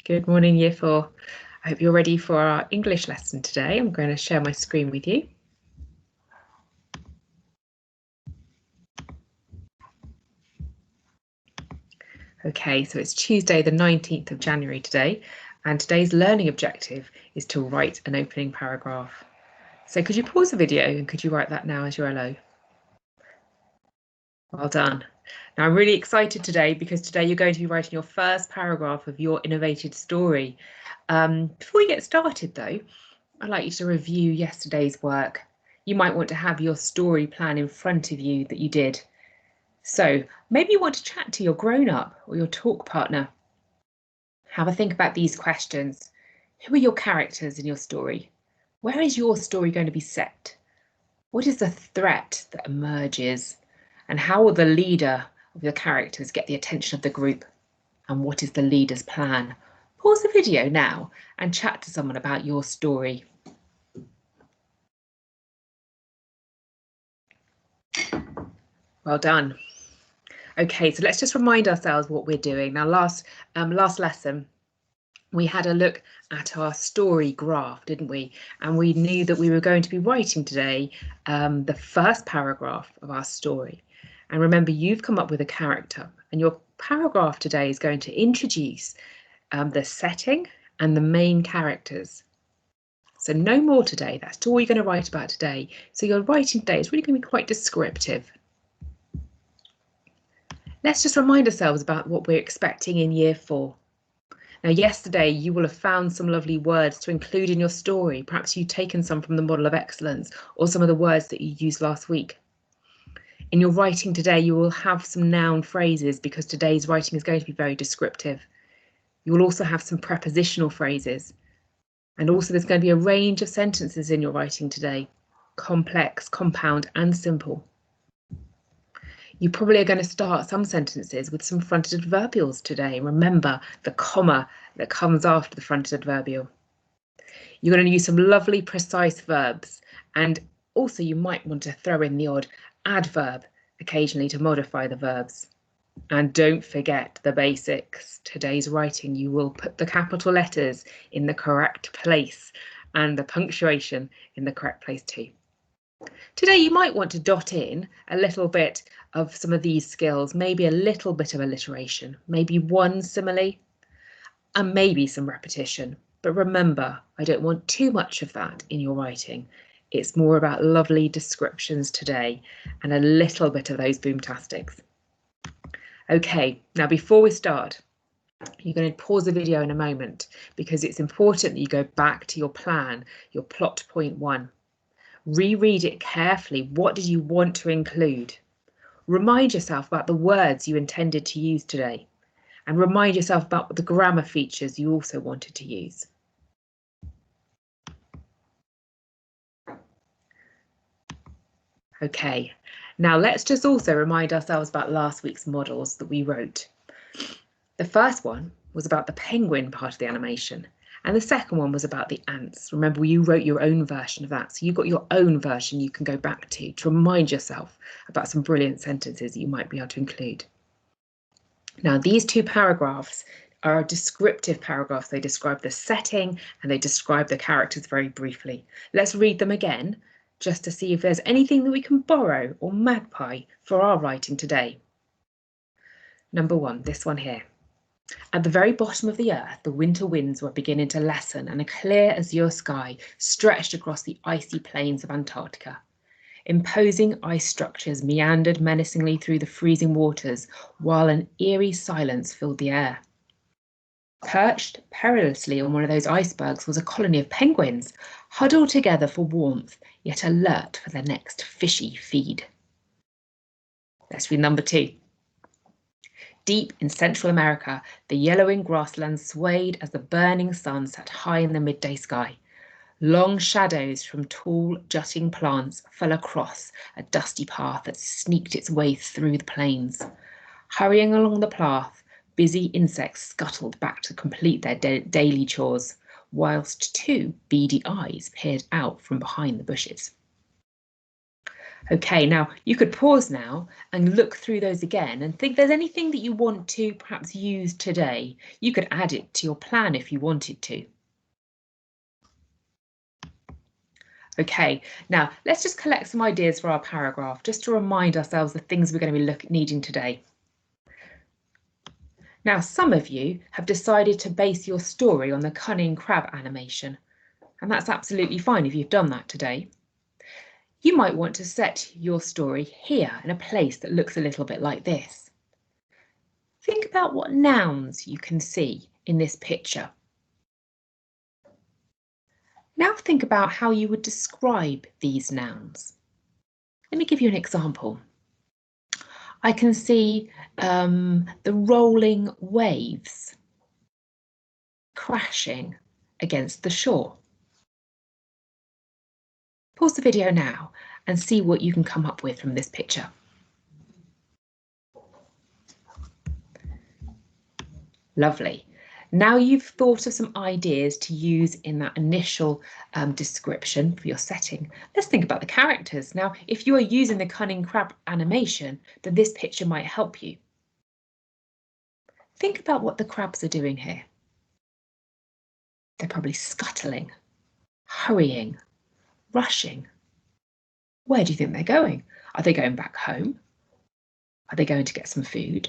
Good morning, Year 4. I hope you're ready for our English lesson today. I'm going to share my screen with you. Okay, so it's Tuesday, the 19th of January today, and today's learning objective is to write an opening paragraph. So could you pause the video and could you write that now as you're hello? Well done. Now I'm really excited today because today you're going to be writing your first paragraph of your innovative story. Before we get started though, I'd like you to review yesterday's work. You might want to have your story plan in front of you that you did. So maybe you want to chat to your grown-up or your talk partner. Have a think about these questions. Who are your characters in your story? Where is your story going to be set? What is the threat that emerges? And how will the leader of your characters get the attention of the group? And what is the leader's plan? Pause the video now and chat to someone about your story. Well done. Okay, so let's just remind ourselves what we're doing. Now, last lesson, we had a look at our story graph, didn't we? And we knew that we were going to be writing today the first paragraph of our story. And remember, you've come up with a character, and your paragraph today is going to introduce the setting and the main characters. So no more today. That's all you're going to write about today. So your writing today is really going to be quite descriptive. Let's just remind ourselves about what we're expecting in Year 4. Now, yesterday you will have found some lovely words to include in your story. Perhaps you've taken some from the Model of Excellence or some of the words that you used last week. In your writing today, you will have some noun phrases because today's writing is going to be very descriptive. You will also have some prepositional phrases. And also there's going to be a range of sentences in your writing today, complex, compound, and simple. You probably are going to start some sentences with some fronted adverbials today. Remember the comma that comes after the fronted adverbial. You're going to use some lovely precise verbs, and also you might want to throw in the odd adverb occasionally to modify the verbs. And don't forget the basics. Today's writing, you will put the capital letters in the correct place and the punctuation in the correct place too. Today you might want to dot in a little bit of some of these skills, maybe a little bit of alliteration, maybe one simile, and maybe some repetition. But remember, I don't want too much of that in your writing. It's more about lovely descriptions today and a little bit of those boomtastics. Okay, now before we start, you're going to pause the video in a moment because it's important that you go back to your plan, your plot point 1. Reread it carefully. What did you want to include? Remind yourself about the words you intended to use today, and remind yourself about the grammar features you also wanted to use. Okay, now let's just also remind ourselves about last week's models that we wrote. The first one was about the penguin part of the animation, and the second one was about the ants. Remember, you wrote your own version of that, so you've got your own version you can go back to remind yourself about some brilliant sentences that you might be able to include. Now, these two paragraphs are descriptive paragraphs. They describe the setting and they describe the characters very briefly. Let's read them again just to see if there's anything that we can borrow or magpie for our writing today. Number 1, this one here. At the very bottom of the earth, the winter winds were beginning to lessen and a clear azure sky stretched across the icy plains of Antarctica. Imposing ice structures meandered menacingly through the freezing waters, while an eerie silence filled the air. Perched perilously on one of those icebergs was a colony of penguins, huddled together for warmth, yet alert for their next fishy feed. Let's read number 2. Deep in Central America, the yellowing grasslands swayed as the burning sun sat high in the midday sky. Long shadows from tall, jutting plants fell across a dusty path that sneaked its way through the plains. Hurrying along the path, busy insects scuttled back to complete their daily chores, whilst 2 beady eyes peered out from behind the bushes. Okay, now you could pause now and look through those again and think there's anything that you want to perhaps use today. You could add it to your plan if you wanted to. Okay, now let's just collect some ideas for our paragraph, just to remind ourselves the things we're going to be needing today. Now, some of you have decided to base your story on the cunning crab animation, and that's absolutely fine if you've done that today. You might want to set your story here in a place that looks a little bit like this. Think about what nouns you can see in this picture. Now think about how you would describe these nouns. Let me give you an example. I can see the rolling waves crashing against the shore. Pause the video now and see what you can come up with from this picture. Lovely. Now you've thought of some ideas to use in that initial description for your setting. Let's think about the characters. Now, if you are using the cunning crab animation, then this picture might help you. Think about what the crabs are doing here. They're probably scuttling, hurrying, rushing. Where do you think they're going? Are they going back home? Are they going to get some food?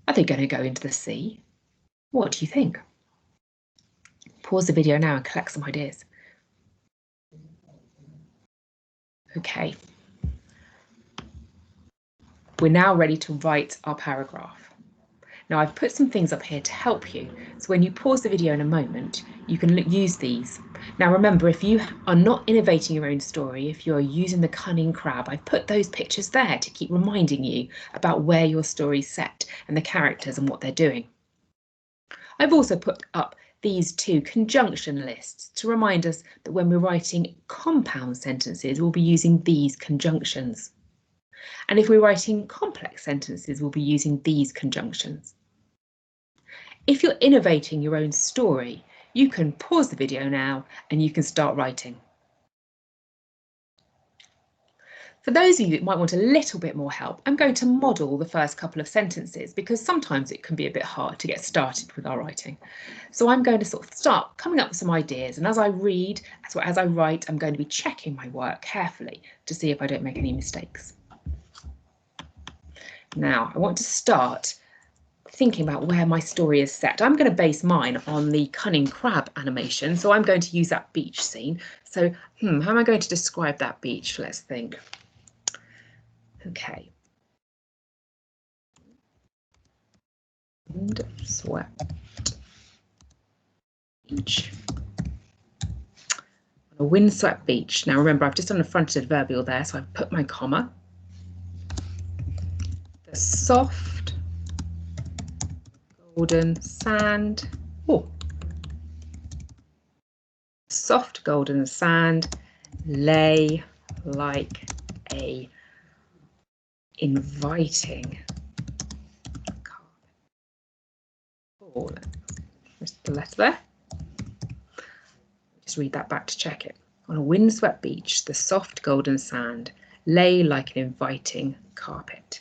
Are they going to go into the sea? What do you think? Pause the video now and collect some ideas. Okay. We're now ready to write our paragraph. Now I've put some things up here to help you, so when you pause the video in a moment, you can use these. Now remember, if you are not innovating your own story, if you are using the cunning crab, I've put those pictures there to keep reminding you about where your story's set and the characters and what they're doing. I've also put up these two conjunction lists to remind us that when we're writing compound sentences, we'll be using these conjunctions. And if we're writing complex sentences, we'll be using these conjunctions. If you're innovating your own story, you can pause the video now and you can start writing. For those of you that might want a little bit more help, I'm going to model the first couple of sentences because sometimes it can be a bit hard to get started with our writing. So I'm going to sort of start coming up with some ideas, and as I read, as I write, I'm going to be checking my work carefully to see if I don't make any mistakes. Now, I want to start thinking about where my story is set. I'm going to base mine on the cunning crab animation, so I'm going to use that beach scene. So, how am I going to describe that beach? Let's think. Okay. Windswept beach. A windswept beach. Now remember, I've just done a fronted adverbial there, so I've put my comma. The soft golden sand. Oh, soft golden sand lay like a inviting carpet. Oh, just the letter there. Just read that back to check it. On a windswept beach, the soft golden sand lay like an inviting carpet.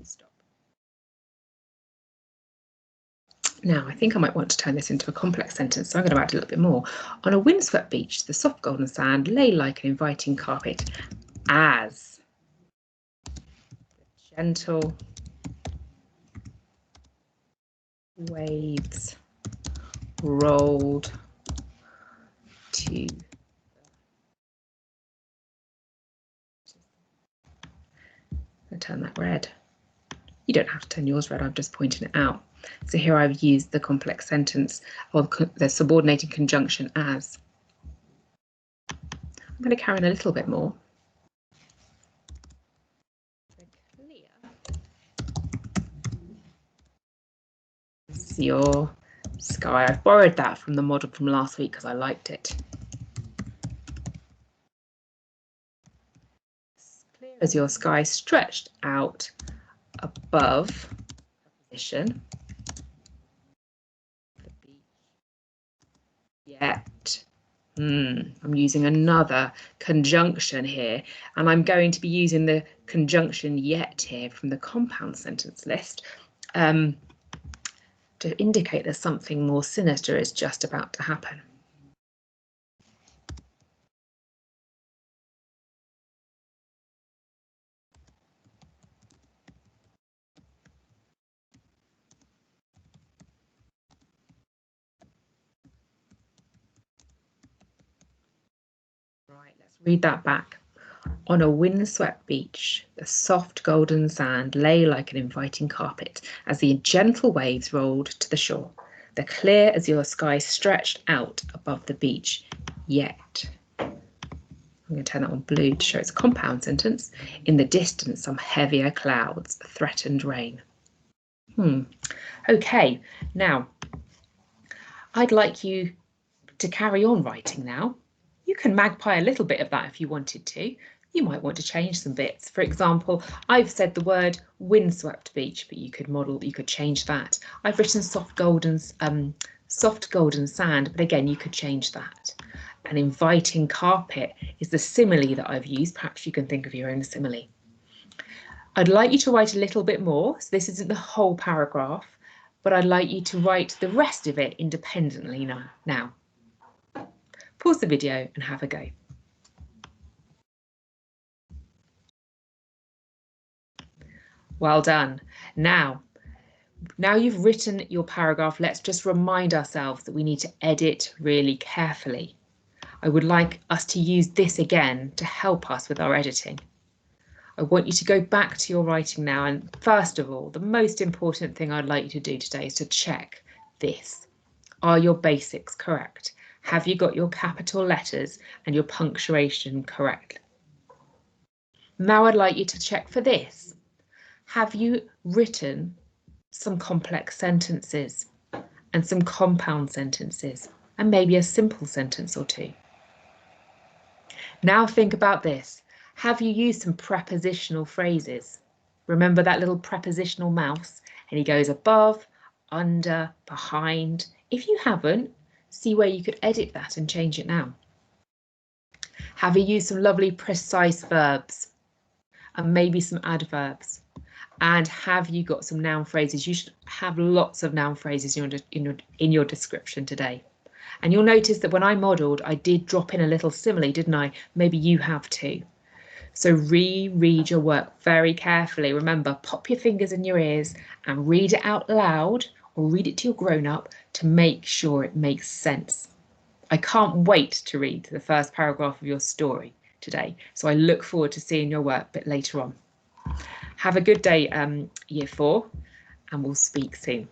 Stop. Now, I think I might want to turn this into a complex sentence, so I'm going to add a little bit more. On a windswept beach, the soft golden sand lay like an inviting carpet as the gentle waves rolled to I'll turn that red. You don't have to turn yours red, I'm just pointing it out. So here I've used the complex sentence or the subordinating conjunction as. I'm going to carry on a little bit more. Clear is your sky. I've borrowed that from the model from last week because I liked it. Clear as your sky stretched out above a position yet. I'm using another conjunction here, and I'm going to be using the conjunction yet here from the compound sentence list to indicate that something more sinister is just about to happen. Right, let's read that back. On a windswept beach, the soft golden sand lay like an inviting carpet as the gentle waves rolled to the shore. The clear azure sky stretched out above the beach, yet. I'm going to turn that on blue to show it's a compound sentence. In the distance, some heavier clouds threatened rain. Okay, now I'd like you to carry on writing now. You can magpie a little bit of that if you wanted to. You might want to change some bits. For example, I've said the word windswept beach, but you could change that. I've written soft golden sand, but again, you could change that. An inviting carpet is the simile that I've used. Perhaps you can think of your own simile. I'd like you to write a little bit more. So this isn't the whole paragraph, but I'd like you to write the rest of it independently now. Pause the video and have a go. Well done. Now you've written your paragraph, let's just remind ourselves that we need to edit really carefully. I would like us to use this again to help us with our editing. I want you to go back to your writing now, and first of all, the most important thing I'd like you to do today is to check this. Are your basics correct? Have you got your capital letters and your punctuation correct? Now I'd like you to check for this. Have you written some complex sentences and some compound sentences and maybe a simple sentence or two? Now think about this. Have you used some prepositional phrases? Remember that little prepositional mouse, and he goes above, under, behind. If you haven't, see where you could edit that and change it now. Have you used some lovely precise verbs and maybe some adverbs? And have you got some noun phrases? You should have lots of noun phrases in your description today. And you'll notice that when I modelled, I did drop in a little simile, didn't I? Maybe you have too. So reread your work very carefully. Remember, pop your fingers in your ears and read it out loud or read it to your grown-up to make sure it makes sense. I can't wait to read the first paragraph of your story today. So I look forward to seeing your work a bit later on. Have a good day, Year 4, and we'll speak soon.